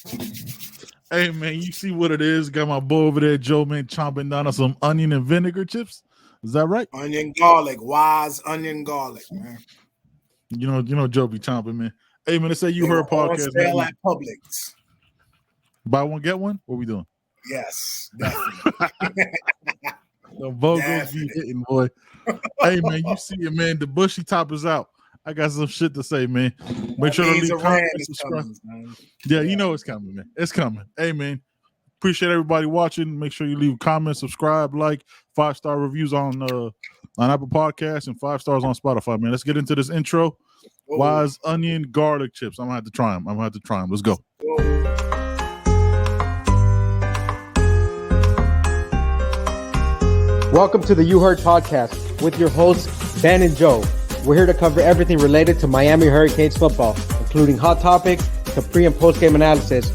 Hey man, you see what it is? Got my boy over there, Joe man, chomping down on some onion and vinegar chips. Is that right? Onion garlic, wise onion garlic, man. Joe be chomping, man. Hey man, they say you They were heard on podcast, sale man. at Publix. Buy one, get one. What we doing? Yes, definitely. The Vogels be hitting, boy. Hey man, you see it, man. The bushy top is out. I got some shit to say, man. Make sure to leave comments, subscribe. Yeah, you know it's coming, man. It's coming. Hey man, appreciate everybody watching. Make sure you leave comments, subscribe, like, 5-star reviews on Apple Podcasts and 5 stars on Spotify, man. Let's get into this intro. Whoa. Wise onion garlic chips. I'm gonna have to try them. Let's go. Welcome to the You Heard Podcast with your hosts, Ben and Joe. We're here to cover everything related to Miami Hurricanes football, including hot topics to pre- and post-game analysis.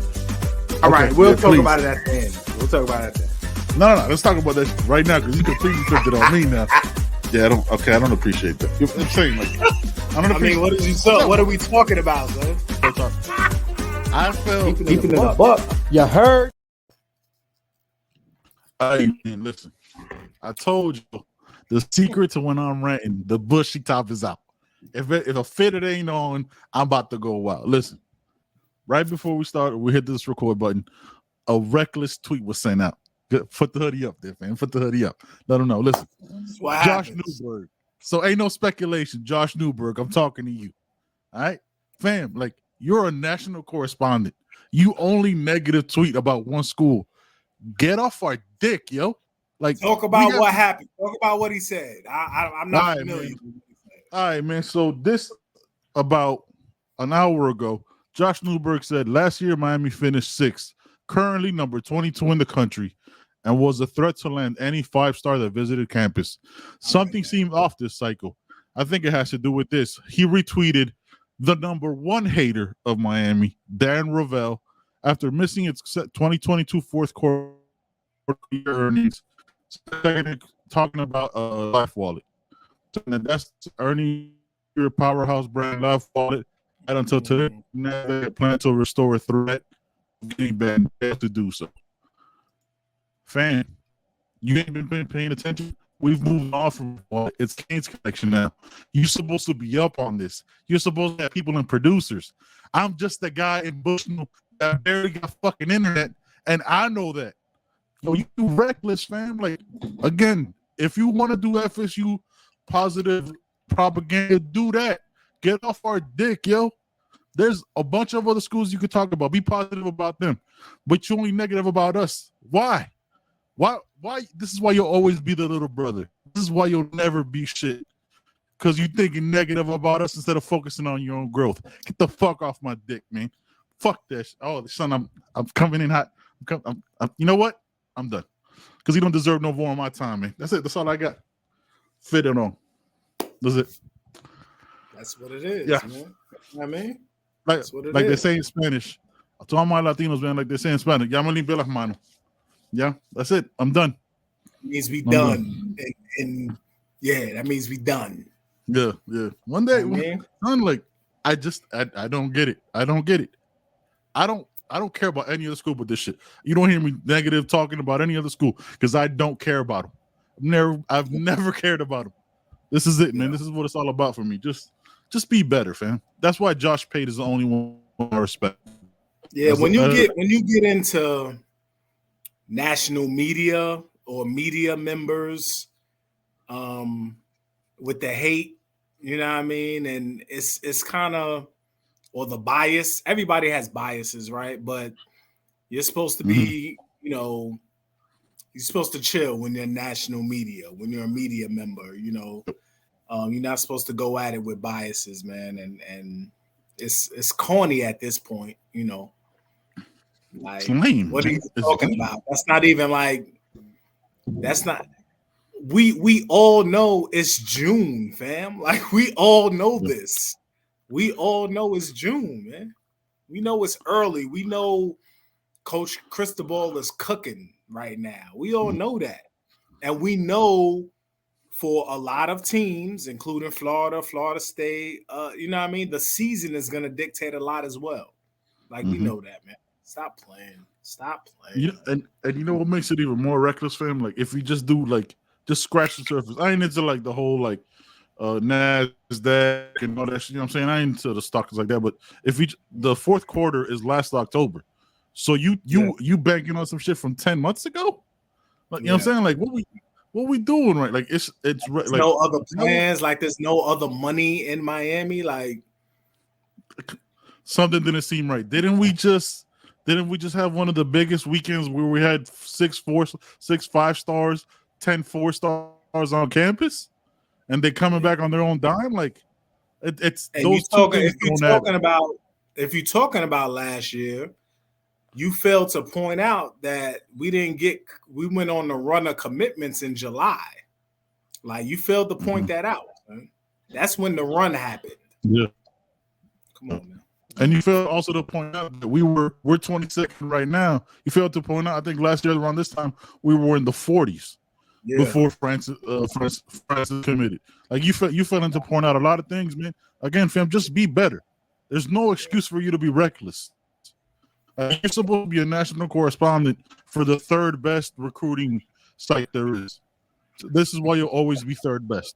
All right, we'll talk about it at the end. We'll talk about it at the end. No. Let's talk about that right now because you completely flipped it on me now. Yeah, I don't appreciate that. I'm saying, like, I mean, what are we talking about, man? I felt keeping it a buck. You heard? Hey, man, listen. I told you the secret to when I'm ranting, the bushy top is out. If a fitted ain't on, I'm about to go wild. Listen, right before we started, we hit this record button. A reckless tweet was sent out. Put the hoodie up there, fam. Put the hoodie up. Let them know. Listen, Josh Newberg. So ain't no speculation. Josh Newberg, I'm talking to you. All right, fam. Like, you're a national correspondent. You only negative tweet about one school. Get off our dick, yo. Like, talk about what happened. Talk about what he said. I'm not familiar. All right, man. So this about an hour ago, Josh Newberg said last year Miami finished 6th, currently number 22 in the country, and was a threat to land any 5-star that visited campus. Something seemed off this cycle. I think it has to do with this. He retweeted the number 1 hater of Miami, Dan Ravel, after missing its 2022 fourth quarter earnings. Talking about Life Wallet. And that's earning your powerhouse brand Life Wallet. And until today, they plan to restore a threat of getting banned to do so. Fan, you ain't been paying attention. We've moved on from it's Kane's Connection now. You're supposed to be up on this. You're supposed to have people and producers. I'm just the guy in Bushnell that barely got fucking internet, and I know that. Yo, you reckless, fam. Like, again, if you want to do FSU positive propaganda, do that. Get off our dick, yo. There's a bunch of other schools you could talk about. Be positive about them. But you're only negative about us. Why? Why? This is why you'll always be the little brother. This is why you'll never be shit. Because you're thinking negative about us instead of focusing on your own growth. Get the fuck off my dick, man. Fuck that shit. Oh, son, I'm coming in hot. You know what? I'm done. Because he don't deserve no more of my time, man. That's it. That's all I got. Fit it on. That's it. That's what it is, yeah. Man. I mean, like they say in Spanish. To all my Latinos, man, like they say in Spanish. Ya me limpié las manos. Yeah, that's it. I'm done. It means we done. And yeah, that means we done. Yeah. One day, like, I don't get it. I don't get it. I don't care about any other school but this shit. You don't hear me negative talking about any other school because I don't care about them. I've never cared about them. This is it, man. This is what it's all about for me. Just be better, fam. That's why Josh Pate is the only one I respect. Yeah, when you get into national media or media members, with the hate, you know what I mean, and it's kind of. Or the bias. Everybody has biases, right? But you're supposed to be, you're supposed to chill when you're national media, when you're a media member, you're not supposed to go at it with biases, man. And it's corny at this point, Like, lame, what are you talking about? That's not even like, that's not. We all know it's June, fam. Like, we all know this. We all know it's June, man. We know it's early. We know Coach Cristobal is cooking right now. We all know that. And we know for a lot of teams, including Florida State, you know what I mean? The season is going to dictate a lot as well. Like, we know that, man. Stop playing. Stop You playing. and you know what makes it even more reckless, fam? Like if we just do like just scratch the surface. I ain't into like the whole like NASDAQ and all that shit. You know what I'm saying? I ain't into the stocks like that. But if the fourth quarter is last October, so you banking on some shit from 10 months ago? Like, you know what I'm saying? Like what we doing right? Like it's like no other plans. Like there's no other money in Miami. Like something didn't seem right. Didn't we just have one of the biggest weekends where we had 6 5-stars, 10 4-stars on campus, and they coming back on their own dime? Like it's and those two things. If you're talking about last year, you failed to point out that we went on the run of commitments in July. Like you failed to point that out. Man. That's when the run happened. Yeah. Come on, man. And you failed also to point out that we're 22nd right now. You failed to point out, I think last year around this time we were in the 40s before Francis committed. Like you failed to point out a lot of things, man. Again, fam, just be better. There's no excuse for you to be reckless. You're supposed to be a national correspondent for the third best recruiting site there is. So this is why you'll always be third best.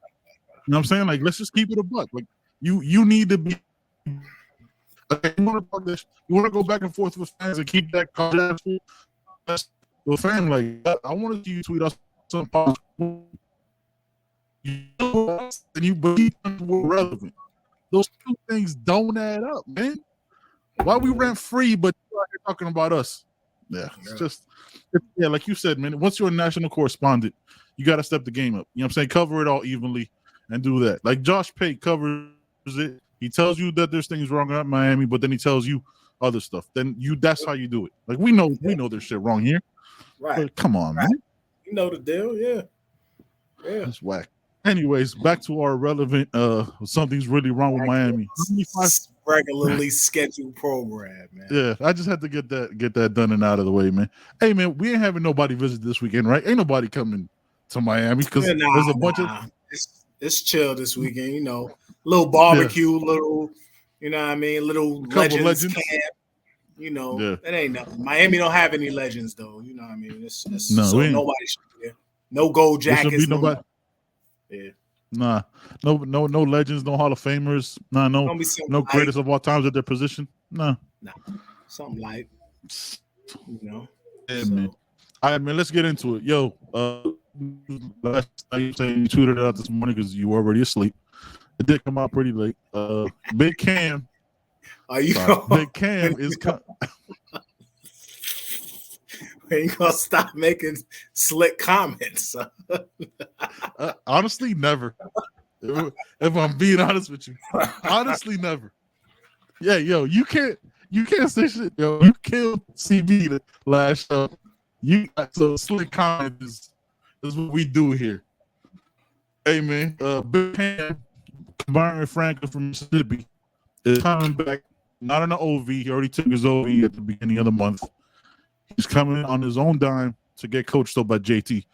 You know what I'm saying? Like, let's just keep it a buck. Like, you need to be. You want to go back and forth with fans and keep that conversation with fans. Like, I want to see you tweet us some positive. And you believe we're relevant. Those two things don't add up, man. Why we rent free, but you're talking about us? Yeah, like you said, man. Once you're a national correspondent, you got to step the game up. You know what I'm saying? Cover it all evenly and do that. Like Josh Pate covers it. He tells you that there's things wrong at Miami, but then he tells you other stuff. Then that's how you do it. Like we know there's shit wrong here. Right. But come on, man. You know the deal, yeah. That's whack. Anyways, back to our relevant something's really wrong with Miami. Regularly scheduled program, man. Yeah, I just had to get that done and out of the way, man. Hey man, we ain't having nobody visit this weekend, right? Ain't nobody coming to Miami because there's a bunch of it's chill this weekend, you know. Little barbecue, little, you know what I mean, little legends camp. You know, it ain't nothing. Miami don't have any legends though, you know what I mean? It's no, so nobody should be there. No gold jackets, nobody. Yeah. Nah, no legends, no Hall of Famers. Nah, no greatest of all times at their position. Nah. Something like, you know. Yeah, man. All right, man. Let's get into it. Yo, last night you tweeted it out this morning because you were already asleep. It did come out pretty late. Big Cam. Big Cam is coming. We ain't gonna stop making slick comments. Honestly, never. If I'm being honest with you, honestly, never. Yeah, yo, you can't say shit. Yo, you killed CB the last show. You got so slick comments is what we do here. Hey man, Big Cam, Byron Franklin from Mississippi is coming back. Not on the OV. He already took his OV at the beginning of the month. He's coming on his own dime to get coached up by JT.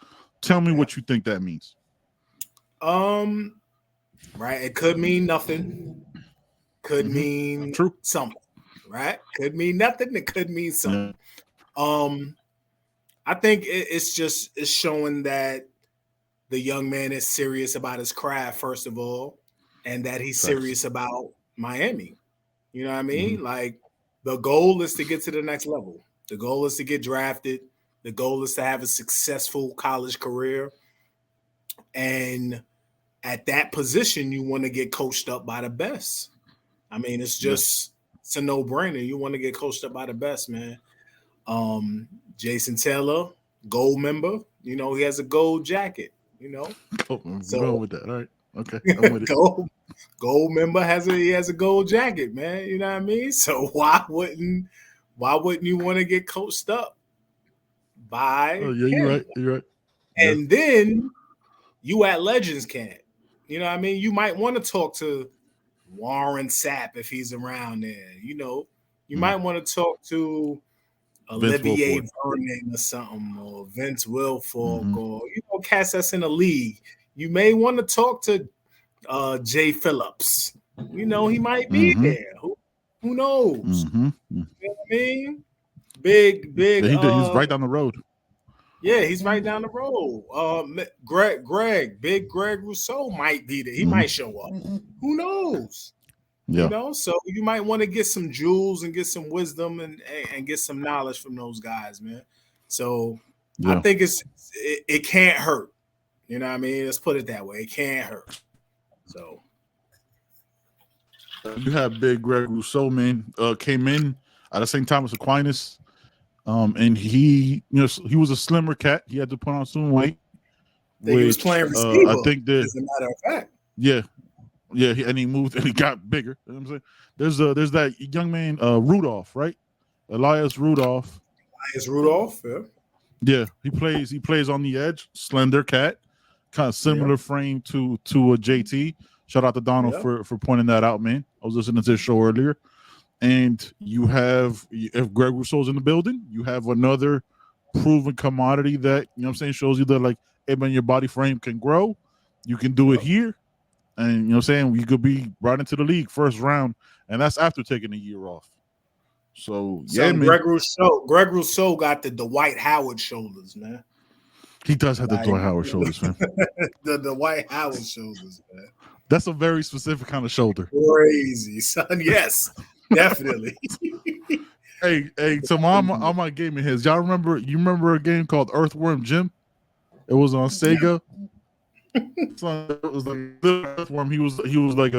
Tell me what you think that means. Right. It could mean nothing. Could mean something. Right. Could mean nothing. It could mean something. Yeah. I think it's showing that the young man is serious about his craft, first of all, and that he's serious about Miami. You know what I mean? Like the goal is to get to the next level. The goal is to get drafted. The goal is to have a successful college career. And at that position, you want to get coached up by the best. I mean, it's it's a no-brainer. You want to get coached up by the best, man. Jason Taylor, gold member. You know, he has a gold jacket, you know. Go with that. All right. Okay. I'm with it. Gold member he has a gold jacket, man. You know what I mean? So why wouldn't you want to get coached up by him? You're right. And then you at Legends Camp. You know what I mean? You might want to talk to Warren Sapp if he's around there. You know, you might want to talk to Olivier Vernon or something, or Vince Wilfork, or, you know, cats that's in the league. You may want to talk to Jay Phillips. You know, he might be there. Who knows? You know what I mean? Big. He's right down the road. Yeah, he's right down the road. Big Greg Rousseau might be there. He might show up. Who knows? Yeah. You know, so you might want to get some jewels and get some wisdom and get some knowledge from those guys, man. So I think it can't hurt. You know what I mean? Let's put it that way. It can't hurt. So you have Big Greg Rousseau, man, came in at the same time as Aquinas. And he was a slimmer cat. He had to put on some weight. He was playing receiver. I think that, as a matter of fact. Yeah, and he moved and he got bigger. You know what I'm saying? There's that young man, Rudolph, right? Elias Rudolph. Yeah. Yeah, he plays on the edge, slender cat, kind of similar frame to a JT. Shout out to Donald for pointing that out, man. I was listening to his show earlier. And you have, if Greg Rousseau's in the building, you have another proven commodity that, you know what I'm saying, shows you that, like, hey, man, your body frame can grow. You can do it here. And, you know what I'm saying, you could be right into the league first round. And that's after taking a year off. So, man. Greg Rousseau got the Dwight Howard shoulders, man. He does have the Dwight Howard shoulders, man. the Dwight Howard shoulders, man. That's a very specific kind of shoulder. Crazy, son. Yes. Definitely. Hey, so all my gaming heads, y'all remember a game called Earthworm Jim? It was on Sega. So it was like Earthworm. He was like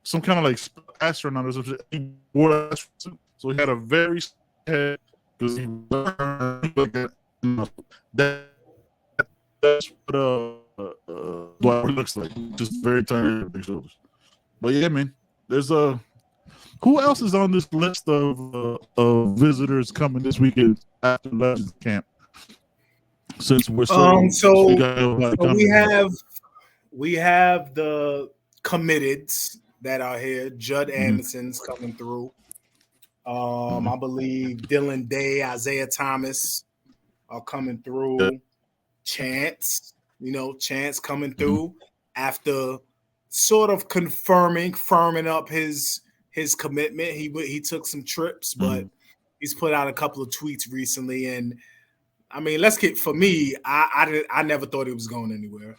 some kind of like astronaut or something. He wore that suit, so he had a very head because he like that's what it looks like. Just very tiny, big shoulders. But yeah, man, there's who else is on this list of visitors coming this weekend after Legends Camp? Since we're we have the committeds that are here. Judd Anderson's coming through. I believe Dylan Day, Isaiah Thomas are coming through. Chance coming through after sort of firming up his commitment. He took some trips, but he's put out a couple of tweets recently. And I mean, for me, I never thought he was going anywhere.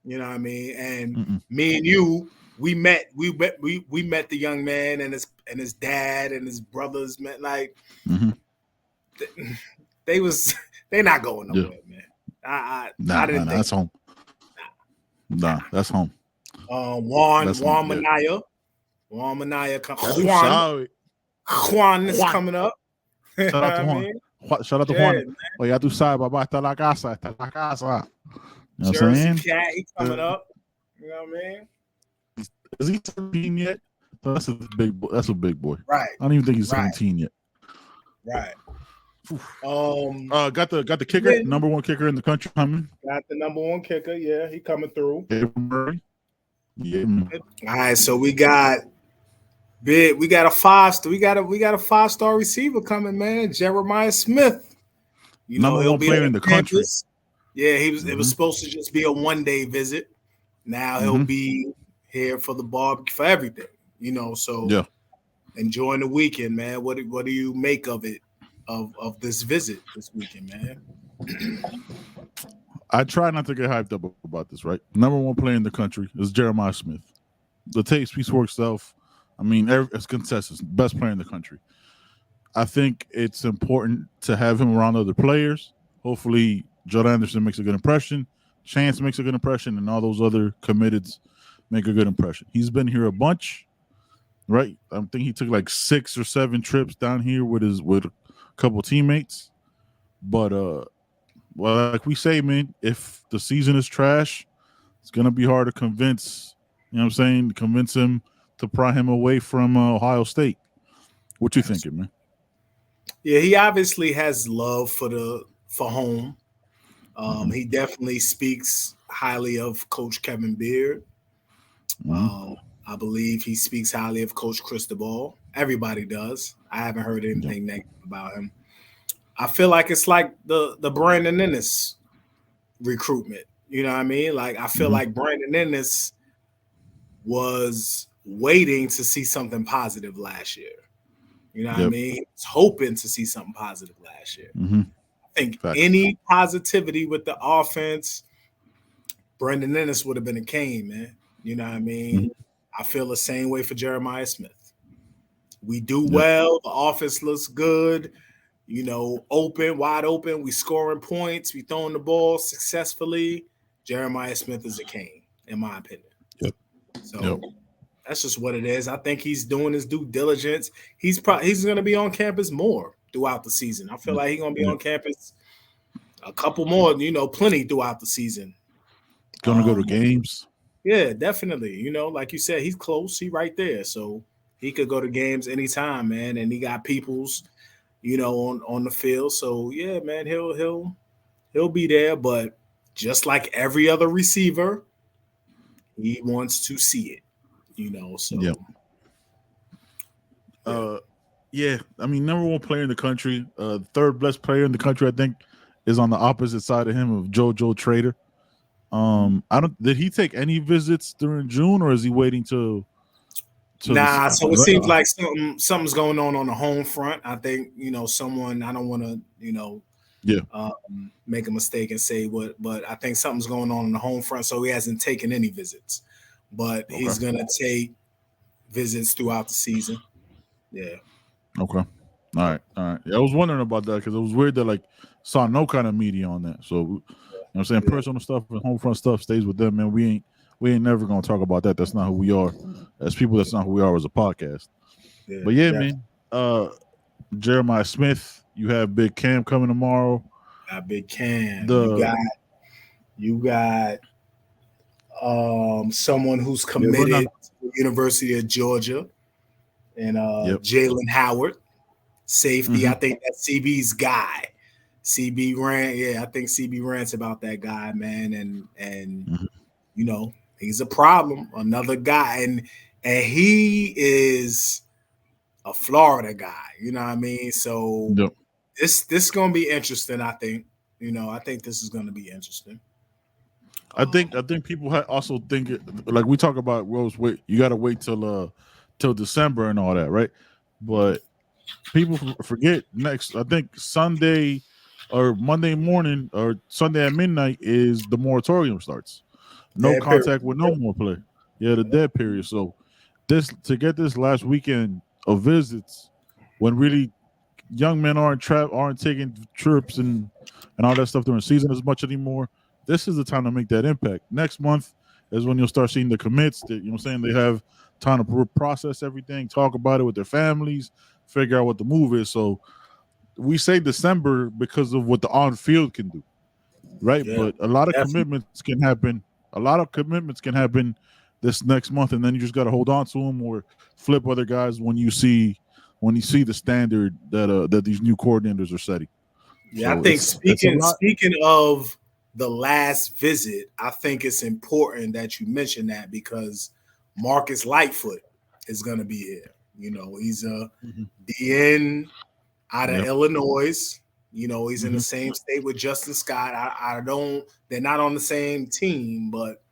You know what I mean? And me and you, we met the young man and his dad and his brothers met. Like they're not going nowhere, man. I didn't think that's home. Nah, that's home. Juan Manaya. Juan Manaya. Juan is coming up. Shout out to Juan. Shout out to Juan. Oh, ya tú sabes, papá, está la casa. You know what I'm saying? Cat, he coming up. You know what I mean? Is he 17 yet? That's a big boy. That's a big boy. Right. I don't even think he's 17 yet. Right. Got the kicker, number one kicker in the country coming. Got the number one kicker. Yeah, he coming through. Yeah. All right, so we got a 5-star receiver coming, man. Jeremiah Smith. Number one player in the country. Yeah, it was supposed to just be a one-day visit. Now he'll be here for the barbecue, for everything. So enjoying the weekend, man. What do you make of it? Of this visit this weekend, man? I try not to get hyped up about this, right? Number one player in the country is Jeremiah Smith. The tape speaks for itself. I mean, it's consensus. Best player in the country. I think it's important to have him around other players. Hopefully, Judd Anderson makes a good impression. Chance makes a good impression, and all those other committeds make a good impression. He's been here a bunch, right? I think he took like 6 or 7 trips down here with a couple teammates. But well, like we say, man, if the season is trash, it's gonna be hard to convince. You know what I'm saying? Convince him to pry him away from Ohio State. What you thinking, man? Yeah, he obviously has love for home. He definitely speaks highly of Coach Kevin Beard. I believe he speaks highly of Coach Cristobal. Everybody does. I haven't heard anything negative about him. I feel like it's like the Brandon Ennis recruitment. You know what I mean? Like, I feel like Brandon Ennis was waiting to see something positive last year. You know what I mean? He was hoping to see something positive last year. Mm-hmm. I think Facts. any positivity with the offense, Brendan Ennis would have been a cane, man. You know what I mean? Mm-hmm. I feel the same way for Jeremiah Smith. We do Yep. well. The offense looks good. You know, open, wide open. We scoring points. We throwing the ball successfully. Jeremiah Smith is a cane, in my opinion. Yep. So that's just what it is. I think he's doing his due diligence. He's going to be on campus more throughout the season. I feel like he's going to be on campus a couple more, you know, plenty throughout the season. Gonna go to games. Yeah, definitely. You know, like you said, he's close. He right there. So he could go to games anytime, man. And he got peoples, you know, on the field. So yeah, man, he'll be there. But just like every other receiver, he wants to see it. You know, so yeah. I mean, number one player in the country, third best player in the country, I think, is on the opposite side of him of JoJo Trader. Did he take any visits during June, or is he waiting to nah, so it seems like something's going on the home front. I think, you know, someone, I don't want to, you know, make a mistake and say what, but I think something's going on the home front, so he hasn't taken any visits. But he's gonna take visits throughout the season. Yeah. Okay. All right. Yeah, I was wondering about that because it was weird that saw no kind of media on that. So, you know what I'm saying, personal stuff and home front stuff stays with them, man. We ain't never gonna talk about that. That's not who we are as people. That's not who we are as a podcast. Yeah, but yeah, man. Jeremiah Smith, you have Big Cam coming tomorrow. Got Big Cam. You got someone who's committed to the University of Georgia, and Jalen Howard, safety. Mm-hmm. I think that's CB's guy. CB rant, I think CB rants about that guy, man, and you know, he's a problem. Another guy, and he is a Florida guy. You know what I mean? So this gonna be interesting. I think. You know, I think this is gonna be interesting. I think people also think like we talk about Rose. Wait, you got to wait till December and all that, right? But people forget next. I think Sunday or Monday morning or Sunday at midnight is the moratorium starts. No dead contact period. with no more play. Yeah, the dead period. So to get this last weekend of visits when really young men aren't taking trips and all that stuff during the season as much anymore. This is the time to make that impact. Next month is when you'll start seeing the commits that, you know what I'm saying, they have time to process everything, talk about it with their families, figure out what the move is. So we say December because of what the on-field can do, right? Yeah, but a lot of commitments can happen. A lot of commitments can happen this next month, and then you just got to hold on to them or flip other guys when you see the standard that these new coordinators are setting. Yeah, so I think speaking of the last visit, I think it's important that you mention that because Marcus Lightfoot is going to be here. You know, he's a DN out of Illinois. You know, he's in the same state with Justin Scott. They're not on the same team, but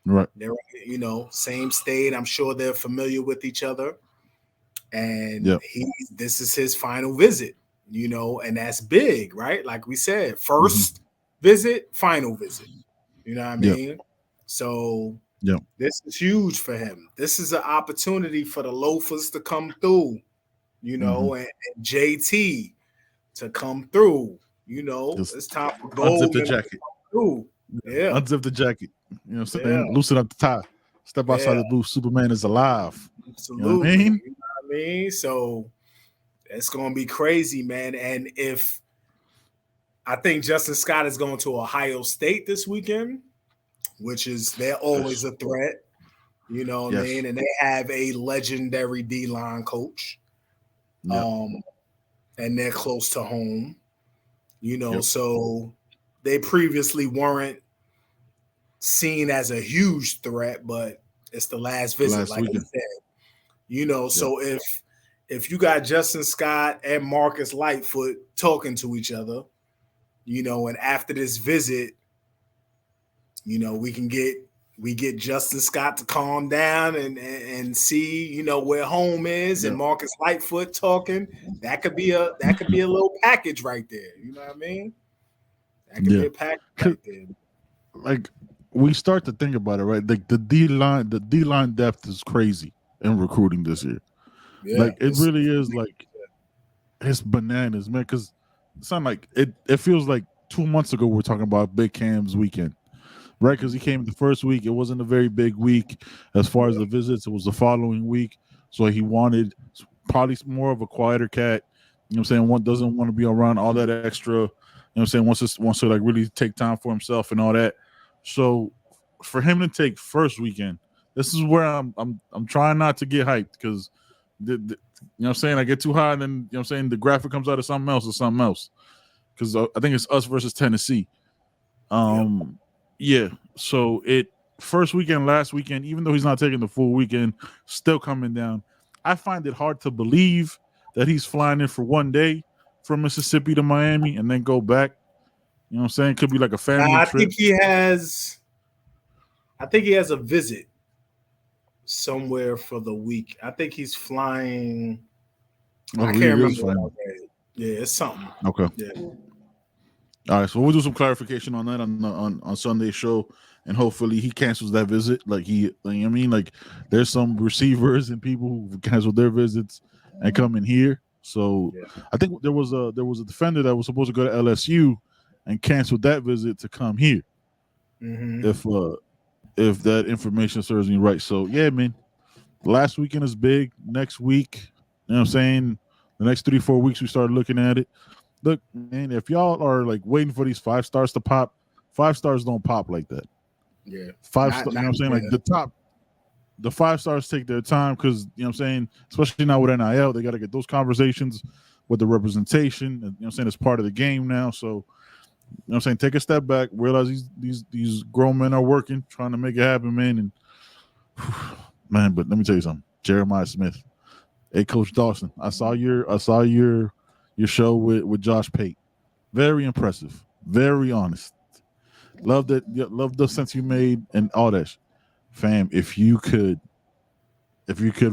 they're, you know, same state. I'm sure they're familiar with each other. And this is his final visit, you know, and that's big, right? Like we said, first visit, final visit. You know what I mean? So this is huge for him. This is an opportunity for the loafers to come through, you know, and JT to come through. You know, it's time for gold. Unzip the jacket. Unzip the jacket. You know what I'm saying? Loosen up the tie. Step outside the booth. Superman is alive. Absolutely. You know what I mean? So it's gonna be crazy, man. And if I think Justin Scott is going to Ohio State this weekend, which is they're always a threat, you know what I mean? And they have a legendary D-line coach. And they're close to home, you know, so they previously weren't seen as a huge threat, but it's the last visit, like I said. You know, so if you got Justin Scott and Marcus Lightfoot talking to each other, you know, and after this visit, you know, we can get we get Justin Scott to calm down and see, you know, where home is, and Marcus Lightfoot talking. That could be a little package right there. You know what I mean? That could be a package right there. Like, we start to think about it, right? Like the D line depth is crazy in recruiting this year. Yeah, like it really is. Like, it's bananas, man. Because it's not like it feels like 2 months ago we're talking about Big Cam's weekend, right? Because he came the first week. It wasn't a very big week as far as the visits. It was the following week. So he wanted probably more of a quieter cat. You know what I'm saying? One doesn't want to be around all that extra. You know what I'm saying? Wants to like really take time for himself and all that. So for him to take first weekend, this is where I'm trying not to get hyped, because you know what I'm saying, I get too high and then, you know what I'm saying, the graphic comes out of something else. Because I think it's us versus Tennessee. Yeah. So first weekend, last weekend, even though he's not taking the full weekend, still coming down. I find it hard to believe that he's flying in for one day from Mississippi to Miami and then go back. You know what I'm saying? Could be like a family trip. I think he has a visit somewhere for the week. I think he's flying. I can't remember. Yeah, it's something. Okay. Yeah. All right, so we'll do some clarification on that on Sunday's show, and hopefully he cancels that visit. Like, I mean, like, there's some receivers and people who canceled their visits and come in here. So I think there was a defender that was supposed to go to LSU and canceled that visit to come here. If that information serves me right. So yeah, man. Last weekend is big. Next week, you know what I'm saying? The next 3-4 weeks we start looking at it. Look, man, if y'all are like waiting for these 5 stars to pop, 5 stars don't pop like that. Yeah. 5 stars, you know what I'm saying? Like the 5 stars take their time, because, you know what I'm saying, especially now with NIL, they got to get those conversations with the representation. And, you know what I'm saying, it's part of the game now. So, you know what I'm saying, take a step back, realize these grown men are working, trying to make it happen, man. And man, but let me tell you something. Jeremiah Smith. Hey, Coach Dawson, I saw your show with Josh Pate. Very impressive. Very honest. Love the sense you made and all that. Fam, if you could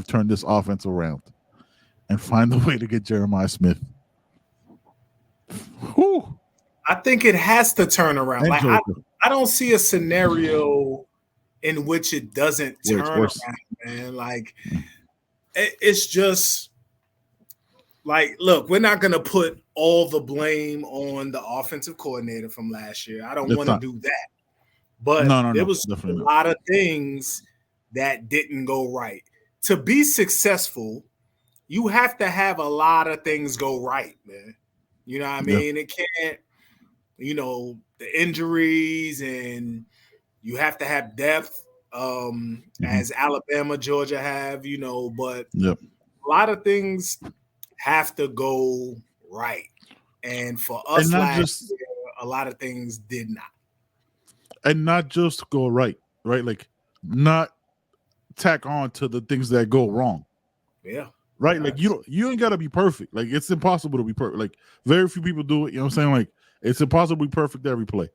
turn this offense around and find a way to get Jeremiah Smith. Whew. I think it has to turn around. Like, I don't see a scenario in which it doesn't turn around, man. Like, it's just like, look, we're not gonna put all the blame on the offensive coordinator from last year. I don't want to do that. But there was a lot of things that didn't go right. To be successful, you have to have a lot of things go right, man. You know what I mean? It can't, you know, the injuries, and you have to have depth, as Alabama, Georgia have, you know, but a lot of things have to go right. And for us last year, a lot of things did not. And not just go right? Like, not tack on to the things that go wrong. Yeah. Right? Like, you ain't got to be perfect. Like, it's impossible to be perfect. Like, very few people do it. You know what I'm saying? Like, it's impossible to be perfect every play.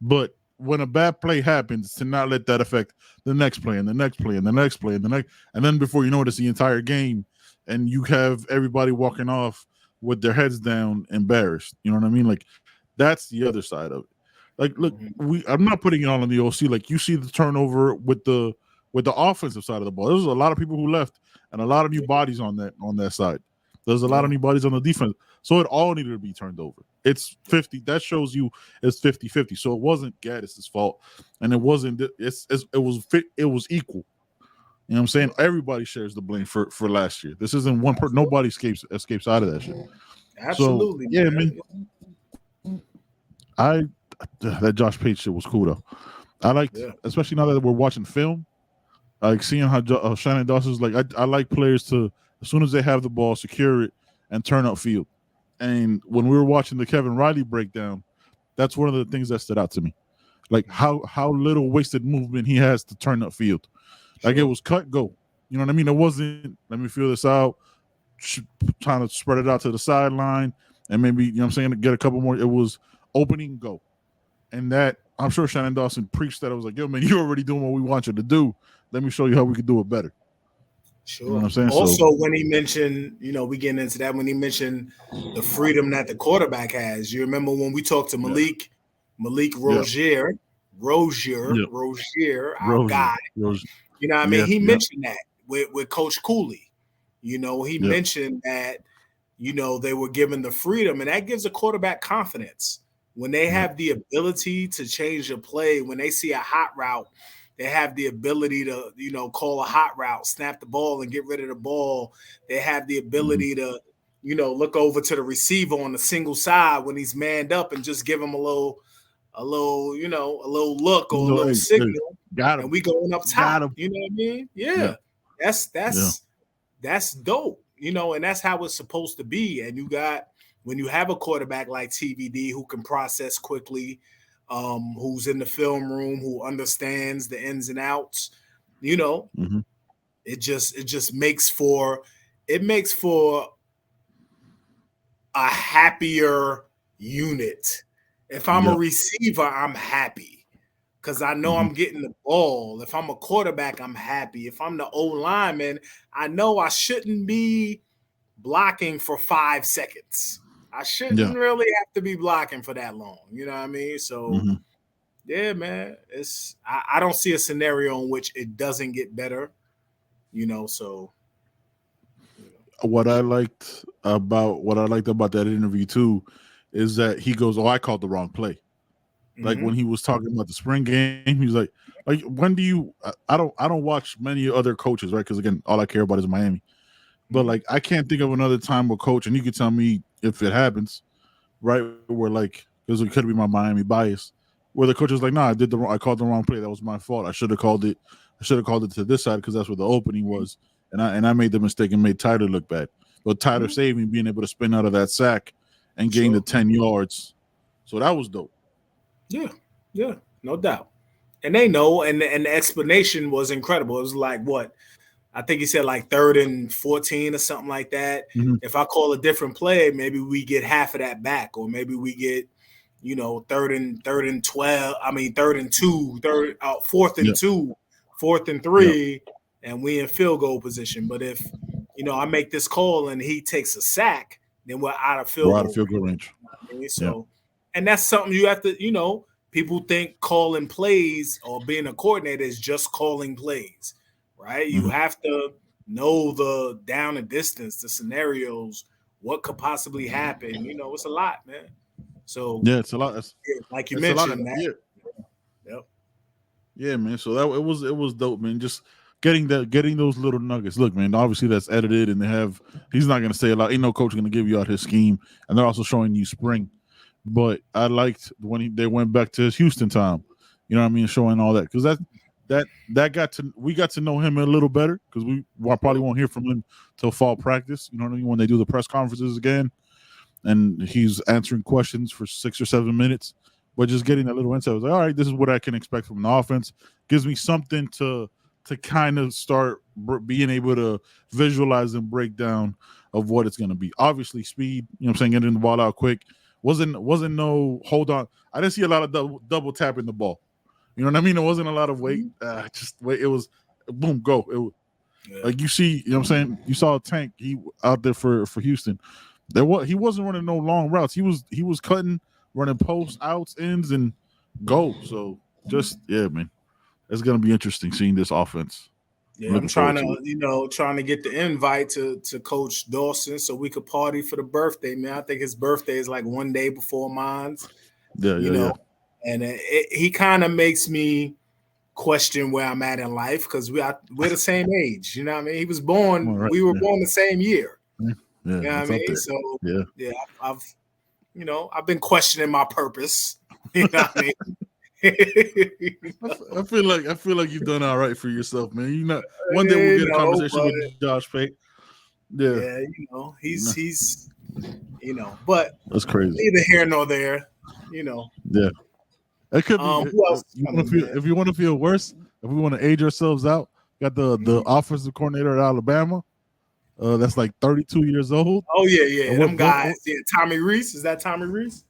But when a bad play happens, to not let that affect the next play and the next play and the next play and the next, and then before you know it, it's the entire game, and you have everybody walking off with their heads down, embarrassed. You know what I mean? Like, that's the other side of it. Like, look, I'm not putting it all on the OC. Like, you see the turnover with the offensive side of the ball. There's a lot of people who left and a lot of new bodies on that side. There's a lot of new bodies on the defense. So it all needed to be turned over. It's 50. That shows you it's 50-50. So it wasn't Gaddis's fault, and it wasn't. It was equal. You know what I'm saying? Everybody shares the blame for last year. This isn't one person. Nobody escapes out of that shit. Absolutely. So, yeah, man. That Josh Pate shit was cool though. I liked, especially now that we're watching film, like seeing how Shannon Dawson's like. I like players to, as soon as they have the ball, secure it and turn up field. And when we were watching the Kevin Riley breakdown, that's one of the things that stood out to me. Like how little wasted movement he has to turn up field. Like, it was cut, go. You know what I mean? It wasn't, let me feel this out, trying to spread it out to the sideline and maybe, you know what I'm saying, to get a couple more. It was opening, go. And that I'm sure Shannon Dawson preached that. I was like, yo, man, you're already doing what we want you to do. Let me show you how we can do it better. Sure. You know what I'm saying? Also, when he mentioned, we getting into that, when he mentioned the freedom that the quarterback has, you remember when we talked to Malik Rozier, our guy. You know what I mean? He mentioned that with Coach Cooley. He mentioned that, they were given the freedom, and that gives a quarterback confidence. When they have the ability to change a play, when they see a hot route, they have the ability to, call a hot route, snap the ball and get rid of the ball. They have the ability to, look over to the receiver on the single side when he's manned up and just give him a little look or a little signal. Got him. And we going up top. You know what I mean? Yeah. That's dope. And that's how it's supposed to be. And when you have a quarterback like TVD who can process quickly, who's in the film room, who understands the ins and outs, it just makes for a happier unit. If I'm a receiver, I'm happy because I know I'm getting the ball. If I'm a quarterback, I'm happy. If I'm the O-lineman, I know I shouldn't be blocking for 5 seconds. I shouldn't really have to be blocking for that long. You know what I mean? So, yeah, man. I don't see a scenario in which it doesn't get better. So. What I liked about that interview too is that he goes, "Oh, I called the wrong play." Like when he was talking about the spring game, he's like when do you? I don't watch many other coaches, right? Because again, all I care about is Miami. But like I can't think of another time where coach, and you can tell me if it happens, right? Where like because it could be my Miami bias, where the coach is like, "Nah, I called the wrong play. That was my fault. I should have called it to this side because that's where the opening was." And I made the mistake and made Tyler look bad. But Tyler saved me being able to spin out of that sack and gain the 10 yards. So that was dope. Yeah, no doubt. And they know, and the explanation was incredible. It was like what? I think he said like 3rd and 14 or something like that. If I call a different play, maybe we get half of that back, or maybe we get, 3rd and 12. I mean 3rd and 2, 4th and 2, 4th and 3. And we in field goal position. But if, I make this call and he takes a sack, then we're out of field goal range. So, and that's something you have to, people think calling plays or being a coordinator is just calling plays, right? You have to know the down and distance, the scenarios, what could possibly happen. It's a lot, man. So it's a lot. Like you mentioned that. Yeah, man. So that it was dope, man. Just getting those little nuggets. Look, man, obviously that's edited and he's not gonna say a lot. Ain't no coach gonna give you out his scheme, and they're also showing you spring. But I liked when they went back to his Houston time, you know what I mean, showing all that, because we got to know him a little better, because we probably won't hear from him till fall practice, you know what I mean, when they do the press conferences again, and he's answering questions for 6 or 7 minutes. But just getting that little insight, I was like, all right, this is what I can expect from the offense. Gives me something to kind of start being able to visualize and break down of what it's going to be. Obviously, speed, you know what I'm saying, getting the ball out quick. Wasn't no hold on. I didn't see a lot of double tapping the ball. You know what I mean? There wasn't a lot of weight. Just wait. It was boom, go. It was, like you see, you know what I'm saying? You saw a Tank, he out there for Houston. He wasn't running no long routes. He was cutting, running posts, outs, ends, and go. So just man. It's gonna be interesting seeing this offense. Yeah, I'm trying to get the invite to Coach Dawson so we could party for the birthday, man. I think his birthday is like 1 day before mine. Yeah. And he kind of makes me question where I'm at in life, because we're the same age. You know what I mean? He was born. We were born the same year. Yeah, you know what I mean? So I've been questioning my purpose. You know what I mean? I feel like you've done all right for yourself, man. One day we'll get a conversation with Josh Pate. Yeah, he's but that's crazy. Neither here nor there, Yeah, it could be. Who else If you want to feel worse, if we want to age ourselves out, got the offensive coordinator at Alabama. That's like 32 years old. Oh yeah, them guys. Yeah, Tommy Reese. Is that Tommy Reese?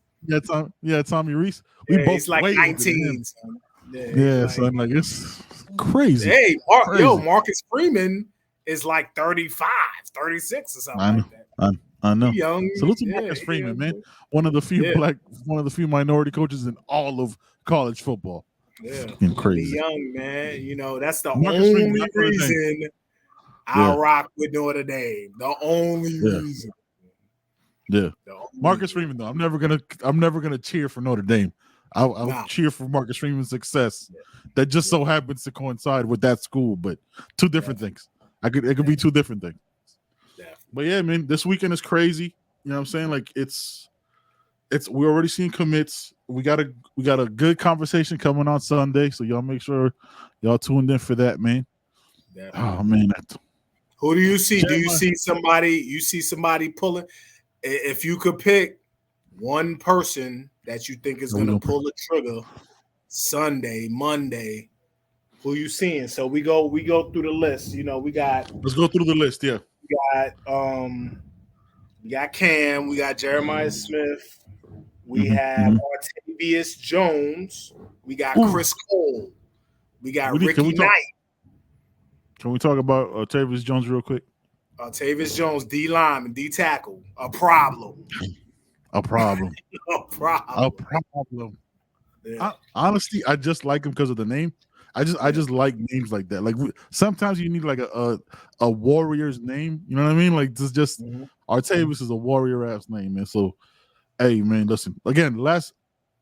Tommy Reese. We both he's like way older than 19. him. Son. Yeah, so I'm like, it's crazy. Hey, Crazy. Marcus Freeman is like 35, 36 or something like that. I know. He young. Salute to Marcus Freeman, man. Boy. One of the few minority coaches in all of college football. Yeah, Crazy. He young, man. You know, that's the Marcus only Freeman, reason I rock with Notre Dame. The only reason. Yeah. Marcus Freeman, though. I'm never gonna cheer for Notre Dame. I'll cheer for Marcus Freeman's success. That just so happens to coincide with that school, but two different things. It could be two different things. But yeah, man, this weekend is crazy. You know what I'm saying? Like it's we're already seeing commits. We got a good conversation coming on Sunday, so y'all make sure y'all tuned in for that, man. Definitely. Oh man, who do you see? Do you see somebody? You see somebody pulling? If you could pick one person that you think is going to pull the trigger Sunday, Monday, who you seeing? So we go through the list. You know, let's go through the list. Yeah, we got Cam, we got Jeremiah Smith, we have Artavius Jones, we got Chris Cole, we got Ricky Knight. Can we talk about Artavius Jones real quick? Artavius Jones, D line and D tackle, a problem. A problem. Yeah. Honestly, I just like him because of the name. I just like names like that. Like sometimes you need like a warrior's name. You know what I mean? Like just Artavius is a warrior ass name, man. So, hey, man, listen. Again,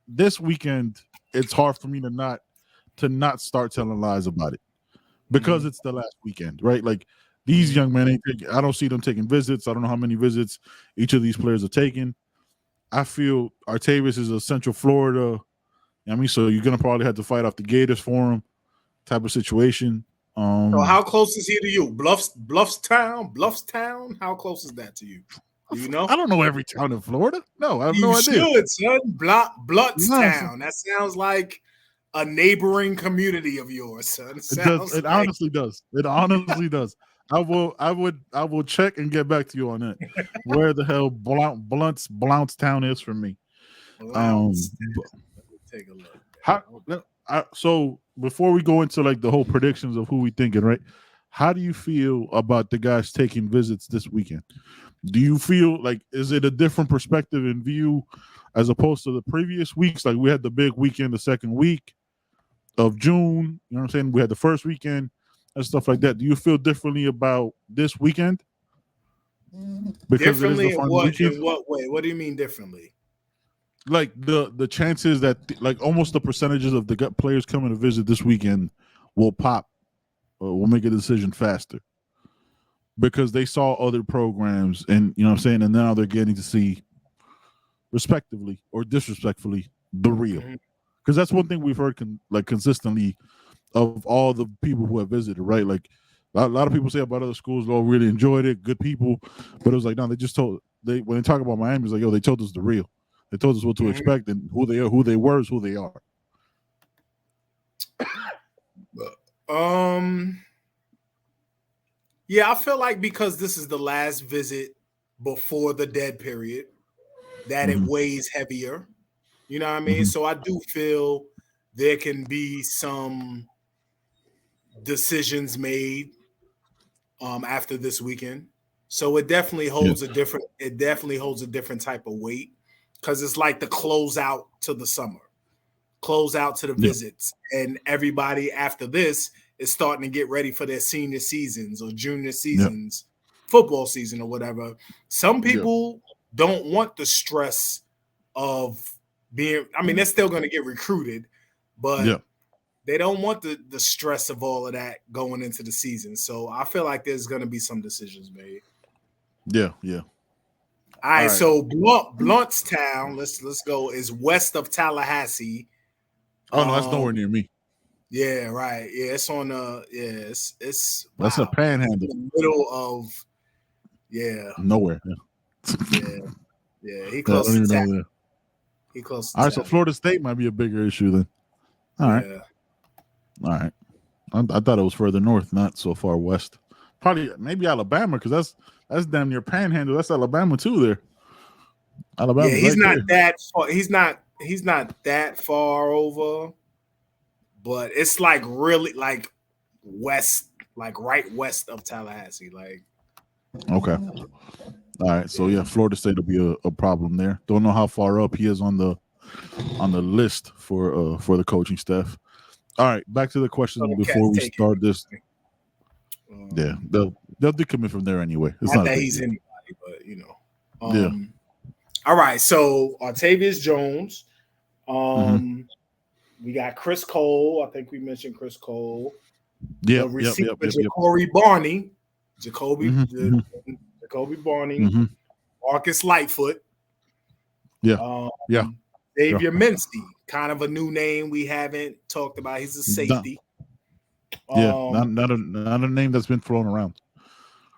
this weekend, it's hard for me to not start telling lies about it because it's the last weekend, right? Like these young men I don't see them taking visits. I don't know how many visits each of these players are taking. I feel Artavius is a Central Florida. I mean, so you're gonna probably have to fight off the Gators for him, type of situation. So how close is he to you? Bluffstown. How close is that to you? Do you know? I don't know every town in Florida. No, I have no idea. You should, son. Bluffstown. That sounds like a neighboring community of yours, son. It honestly does. It honestly does. I will check and get back to you on that. Where the hell Blountstown is for me. Take a look. So before we go into like the whole predictions of who we thinking, right? How do you feel about the guys taking visits this weekend? Do you feel like is it a different perspective and view as opposed to the previous weeks? Like we had the big weekend, the second week of June. You know what I'm saying? We had the first weekend and stuff like that. Do you feel differently about this weekend? Because differently in what way? What do you mean differently? Like the chances that like almost the percentages of the players coming to visit this weekend will pop, will make a decision faster because they saw other programs and you know what I'm saying, and now they're getting to see, respectively or disrespectfully, the real. Because that's one thing we've heard consistently of all the people who have visited, right? Like a lot of people say about other schools, oh, really enjoyed it, good people, but it was like no, when they talk about Miami, it's like they told us the real. They told us what to expect and who they are, who they were is who they are. Yeah, I feel like because this is the last visit before the dead period, that it weighs heavier. You know what I mean? So I do feel there can be some decisions made after this weekend. So it definitely holds a different type of weight. Because it's like the closeout to the summer, closeout to the visits. And everybody after this is starting to get ready for their senior seasons or junior seasons, football season or whatever. Some people don't want the stress of being, I mean, they're still going to get recruited, but they don't want the stress of all of that going into the season. So I feel like there's going to be some decisions made. Yeah. All right, so Blountstown, let's go, is west of Tallahassee. Oh no, that's nowhere near me. Yeah, right. Yeah, it's on it's that's a panhandle. In the middle of nowhere. Yeah. He close to town. He close to all right, so Florida State might be a bigger issue then. All right. I thought it was further north, not so far west. Probably maybe Alabama, because that's damn near panhandle. That's Alabama too there. Alabama's he's right not there. that far. He's not that far over, but it's like really like west, like right west of Tallahassee. Like, Okay. All right. So yeah, Florida State will be a problem there. Don't know how far up he is on the list for the coaching staff. All right, back to the question so the before Cats we take start this. it. Yeah, they'll decommit from there anyway. It's Not not a that big he's deal. anybody, but you know. Yeah. All right. So Artavius Jones. Mm-hmm. We got Chris Cole. I think we mentioned Chris Cole. Yep. The receiver, Yep. Jacoby Barney. Jacoby Barney. Mm-hmm. Marcus Lightfoot. Yeah. Yeah. Xavier Mincy, kind of a new name we haven't talked about. He's a safety. Not a name that's been thrown around.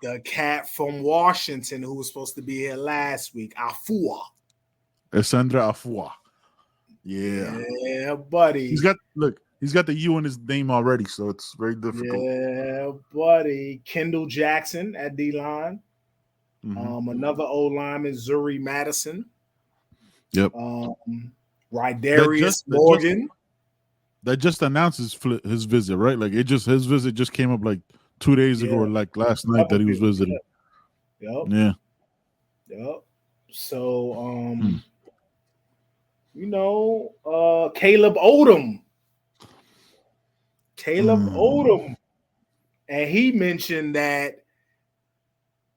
The cat from Washington who was supposed to be here last week, Afua. Essandra Afua. Yeah, buddy. He's got the U in his name already, so it's very difficult. Yeah, buddy. Kendall Jackson at D line. Mm-hmm. Another old lineman, Zuri Madison. Yep. Rydarius Morgan. That just announced his visit, right? Like his visit just came up like 2 days ago, or like last night that he was visiting. Yep. Yeah. Yep. So you know, Caleb Odom. And he mentioned that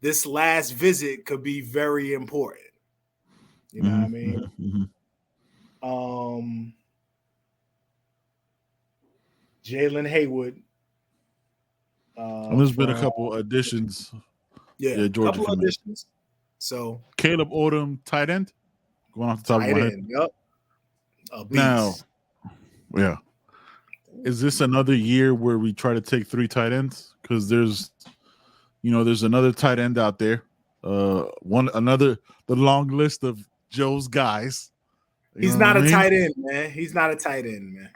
this last visit could be very important. You know what I mean? Mm-hmm. Jalen Haywood. There's been a couple additions. Yeah, Georgia couple additions. So Caleb Odom, tight end, going off the top of my head. Yep. Now, yeah, is this another year where we try to take 3 tight ends? Because there's another tight end out there. The long list of Joe's guys. He's not a tight end, man. He's not a tight end, man.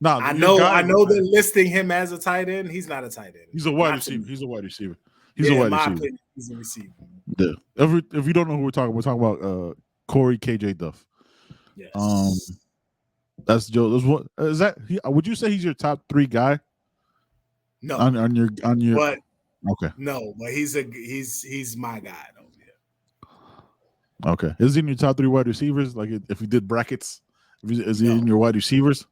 No, I know they're listing him as a tight end. He's not a tight end. He's a wide receiver. He's a wide receiver. In my opinion, he's a receiver. Yeah. If you don't know who we're talking about Corey KJ Duff. Yes. That's Joe. What is that? Would you say he's your top 3 guy? No. On your. But okay. No, but he's my guy though. Yeah. Okay. Is he in your top 3 wide receivers? Like if you did brackets, is he in your wide receivers?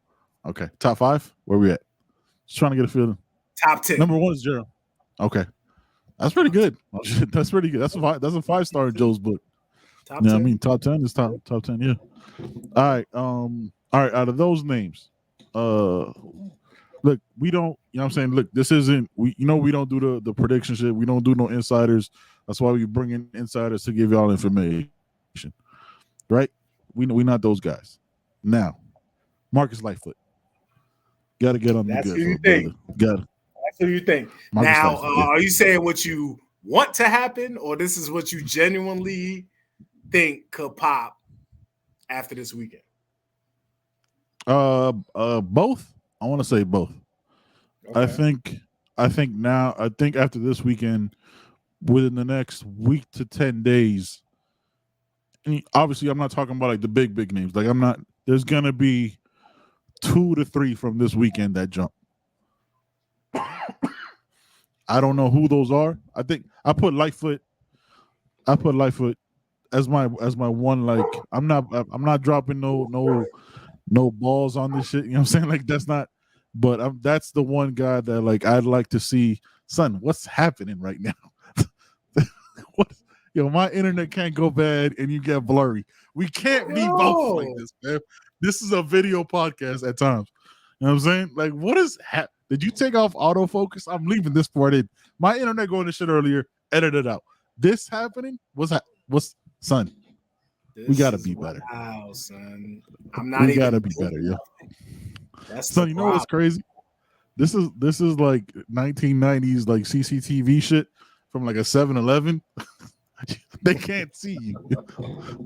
Okay. Top 5? Where we at? Just trying to get a feeling. Top 10. Number 1 is Gerald. Okay. That's pretty good. That's pretty good. That's a 5-star in Joe's book. Top 10. I mean top 10 is top 10, yeah. All right. Out of those names, look, we don't, you know what I'm saying? Look, this isn't, we don't do the prediction shit. We don't do no insiders. That's why we bring in insiders to give y'all information. Right? We're not those guys. Now, Marcus Lightfoot. Got to get on the good. That's who you think. Got That's who you think. Marcus now, Lightfoot, yeah. Are you saying what you want to happen, or this is what you genuinely think could pop after this weekend? Both. I want to say both. Okay. I think after this weekend, within the next week to 10 days, obviously I'm not talking about like the big names. Like there's gonna be 2 to 3 from this weekend that jump. I don't know who those are. I think I put Lightfoot as my one. Like I'm not dropping no balls on this shit. You know what I'm saying? Like that's not. But that's the one guy that like I'd like to see. Son, what's happening right now? My internet can't go bad and you get blurry. We can't be both like this, man. This is a video podcast at times. You know what I'm saying? Like, what is did you take off autofocus? I'm leaving this part in. My internet going to shit earlier. Edit it out. This happening? What's son? We gotta be better. Wow, son. We gotta be better, yeah. Son, you know what's crazy? This is like 1990s like CCTV shit from like a 7-Eleven. They can't see you.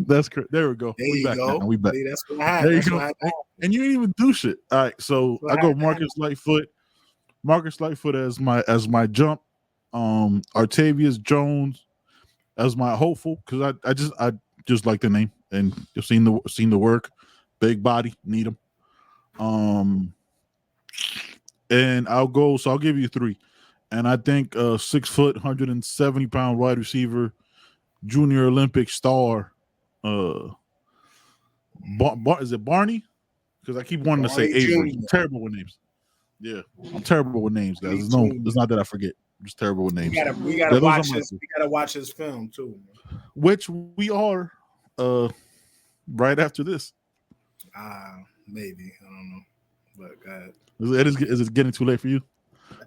That's crazy. There we go. We back now. We back. See, that's what happened. There you go. And you didn't even do shit. All right, so I go Marcus Lightfoot. Marcus Lightfoot as my jump. Artavius Jones. as my hopeful because I just like the name and you've seen the work. Big body, need him. And I'll give you three. And I think 6 foot, 170-pound wide receiver, junior Olympic star. Is it Barney? Because I keep wanting to say Barney Avery. Jr. I'm terrible with names. Yeah, I'm terrible with names, guys. Barney It's not that I forget. I'm just terrible with names. We gotta watch his film too. Which we are right after this. Maybe. I don't know. But go ahead. Is it getting too late for you?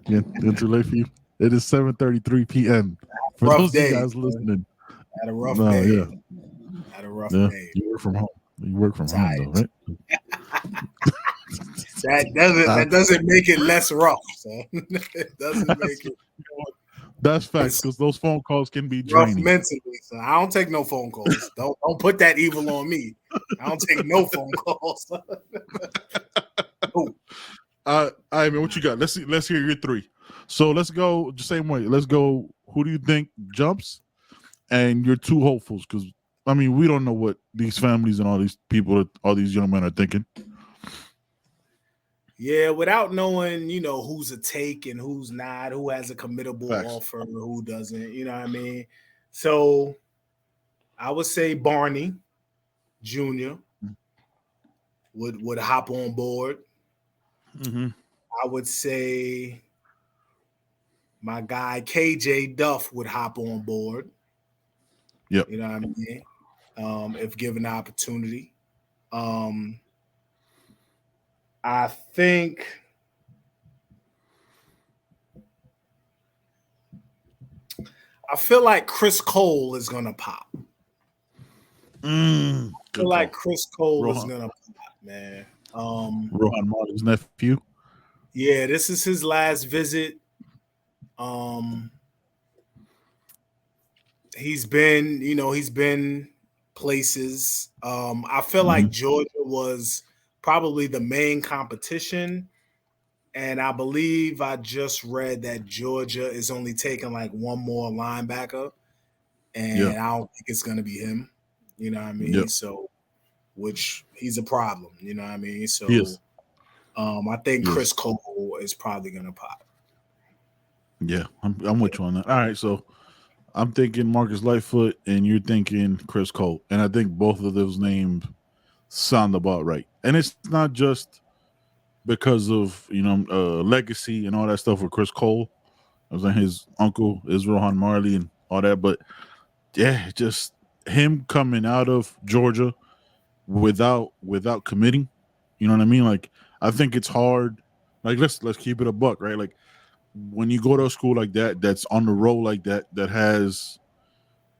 Getting too late for you? It is 7:33 p.m. For rough those of you day, guys listening. Had a rough day. Yeah. Had a rough day. You work from home. You work from home though, right? That doesn't make it less rough. So it doesn't make it. That's facts because those phone calls can be rough draining. mentally. So I don't take no phone calls. Don't put that evil on me. I don't take no phone calls. I mean, what you got? Let's hear your three. So let's go the same way. Let's go. Who do you think jumps? And your two hopefuls, because I mean, we don't know what these families and all these people, all these young men are thinking. Yeah, without knowing, who's a take and who's not, who has a committable Facts. offer, who doesn't, you know what I mean? So I would say Barney Jr. would hop on board. Mm-hmm. I would say my guy KJ Duff would hop on board. Yep. You know what I mean? If given the opportunity. I think I feel like Chris Cole is gonna pop. I feel like Chris Cole is gonna pop, man. Rohan Marley's nephew. Yeah, this is his last visit. He's been places. I feel like Georgia was probably the main competition. And I believe I just read that Georgia is only taking like one more linebacker. And I don't think it's going to be him. You know what I mean? Yep. So, which he's a problem. You know what I mean? So, yes. I think Chris Cole is probably going to pop. Yeah, I'm with you on that. All right, so I'm thinking Marcus Lightfoot, and you're thinking Chris Cole. And I think both of those names sound about right. And it's not just because of legacy and all that stuff with Chris Cole. I was like his uncle is Rohan Marley and all that, but yeah, just him coming out of Georgia without committing. You know what I mean? Like I think it's hard. Like let's keep it a buck, right? Like when you go to a school like that, that's on the road like that has,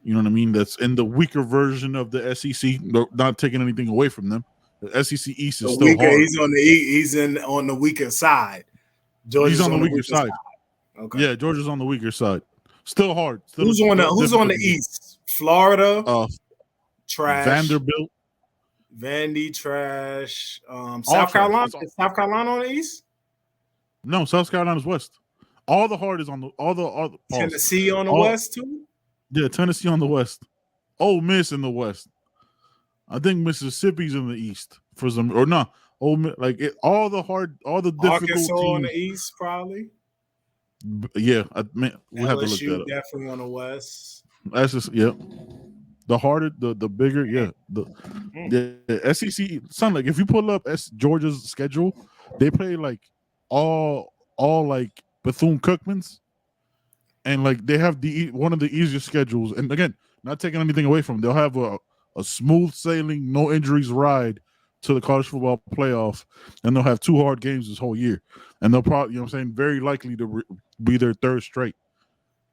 you know what I mean? That's in the weaker version of the SEC. Not taking anything away from them. The SEC East is still hard. He's on the weaker side. Georgia's on the weaker side. Okay. Yeah, Georgia's on the weaker side. Still hard. Who's on the East? Florida. Trash. Vanderbilt. Vandy trash. South Carolina. Is South Carolina on the East? No, South Carolina's West. All the hard is on the all the Tennessee on the West too. Yeah, Tennessee on the West. Ole Miss in the West. I think Mississippi's in the East for some or not. All the difficult Arkansas teams on the East probably. Yeah, we have to look that up. Definitely on the West. That's just the harder, the bigger, the SEC. Son, like if you pull up Georgia's schedule, they play like all like Bethune-Cookman's, and like they have one of the easiest schedules. And again, not taking anything away from them, they'll have a smooth sailing, no injuries ride to the college football playoff, and they'll have 2 hard games this whole year, and they'll probably, very likely to be their third straight.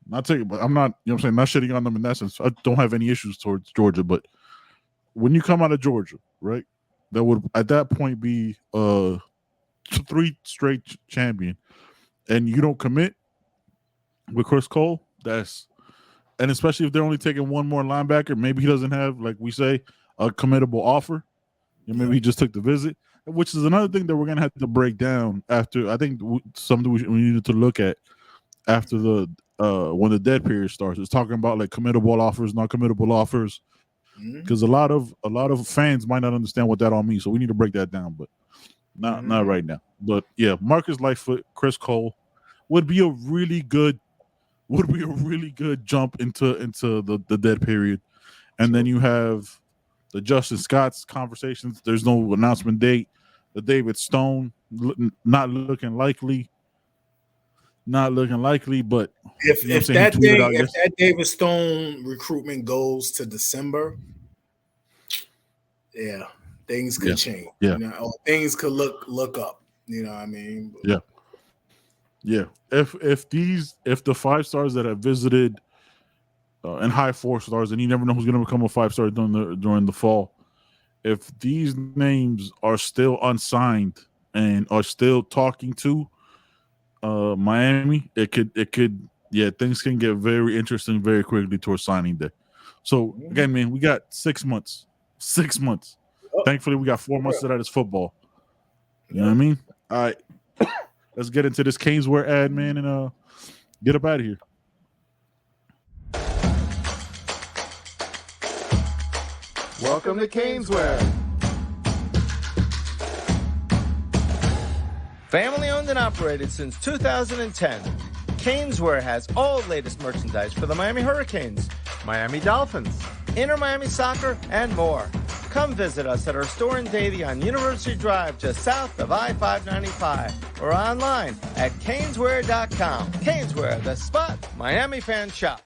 Not taking, but I'm not, not shitting on them in that sense. I don't have any issues towards Georgia, but when you come out of Georgia, right, that would at that point be 3 straight champion, and you don't commit with Chris Cole, and especially if they're only taking one more linebacker, maybe he doesn't have, like we say, a committable offer. Maybe he just took the visit, which is another thing that we're going to have to break down after. I think something we needed to look at after the when the dead period starts. It's talking about like committable offers, non committable offers, because a lot of fans might not understand what that all means. So we need to break that down, but not right now. But yeah, Marcus Lightfoot, Chris Cole would be a really good jump into the dead period. And then you have the Justin Scott's conversations. There's no announcement date. The David Stone not looking likely, but if that David Stone recruitment goes to December, yeah, things could change. Yeah. You know, or things could look up. You know what I mean? Yeah. Yeah. If the 5 stars that have visited and high 4 stars, and you never know who's going to become a 5-star during the fall. If these names are still unsigned and are still talking to Miami, it could things can get very interesting very quickly towards signing day. So again, man, we got 6 months. 6 months. Thankfully, we got 4 months of that is football. You know what I mean? All right, let's get into this Caneswear ad, man, and get up out of here. Welcome to Caneswear. Family owned and operated since 2010, Caneswear has all latest merchandise for the Miami Hurricanes, Miami Dolphins, Inter Miami Soccer, and more. Come visit us at our store in Davie on University Drive, just south of I-595, or online at Caneswear.com. Caneswear, the spot Miami fans shop.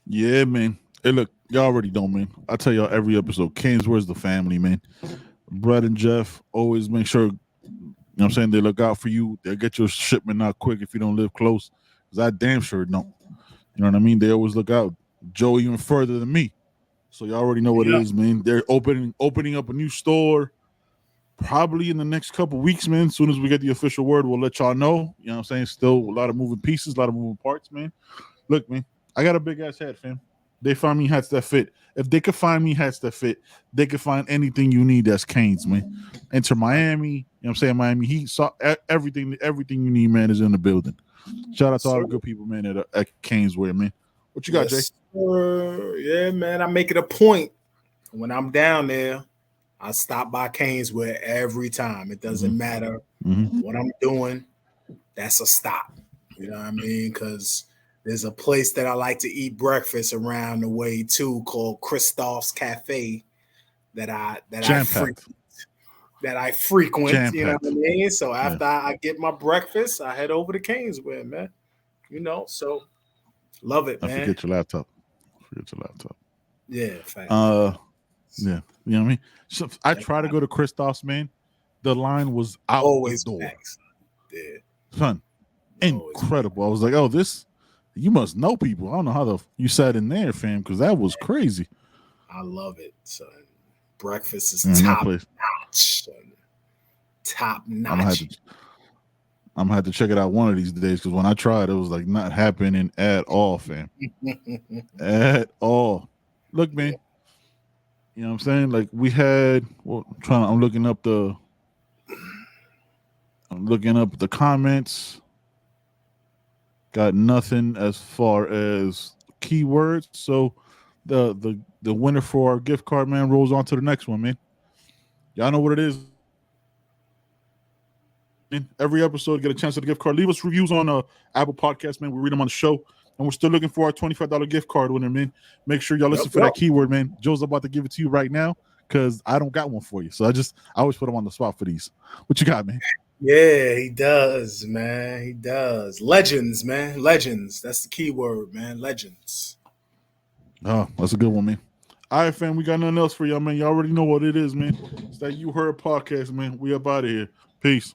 Yeah, man. Hey, look, y'all already know, man. I tell y'all every episode, Caneswear's the family, man. Brett and Jeff always make sure, you know what I'm saying, they look out for you. They'll get your shipment out quick if you don't live close, because I damn sure don't. You know what I mean? They always look out. Joe even further than me. So y'all already know what it is, man. They're opening up a new store probably in the next couple weeks, man. As soon as we get the official word, we'll let y'all know. You know what I'm saying? Still a lot of moving pieces, a lot of moving parts, man. Look, man, I got a big-ass head, fam. They find me hats that fit. If they could find me hats that fit, they could find anything you need that's Canes, man. Enter Miami. You know what I'm saying? Miami Heat. Saw everything you need, man, is in the building. Shout out to all the good people, man, at Caneswear, man. What you got, Jay? Yeah, man. I make it a point when I'm down there, I stop by Caneswear every time. It doesn't matter what I'm doing. That's a stop. You know what I mean? Because there's a place that I like to eat breakfast around the way too, called Christoph's Cafe, that I frequent. You know what I mean? So after I get my breakfast, I head over to Caneswear, man. You know, so love it, man. Forget your laptop. Yeah, fact. Yeah, you know what I mean. So I try to go to Christoph's, man. The line was out always the door. Yeah, son, incredible. I was like, oh, this. You must know people. I don't know how you sat in there, fam, because that was crazy. I love it, son. Breakfast is top notch, son. Top notch. I'm gonna have to check it out one of these days, because when I tried, it was like not happening at all, fam. At all. Look, man. You know what I'm saying? Like we had. Well, I'm looking up the comments. Got nothing as far as keywords. So the winner for our gift card, man, rolls on to the next one, man. Y'all know what it is. Every episode, get a chance at the gift card. Leave us reviews on Apple Podcasts, man. We read them on the show. And we're still looking for our $25 gift card winner, man. Make sure y'all listen for that keyword, man. Joe's about to give it to you right now, because I don't got one for you. So I always put them on the spot for these. What you got, man? Yeah, he does, man. He does. Legends, man. Legends. That's the key word, man. Legends. Oh, that's a good one, man. All right, fam. We got nothing else for y'all, man. Y'all already know what it is, man. It's that You Heard podcast, man. We up out of here. Peace.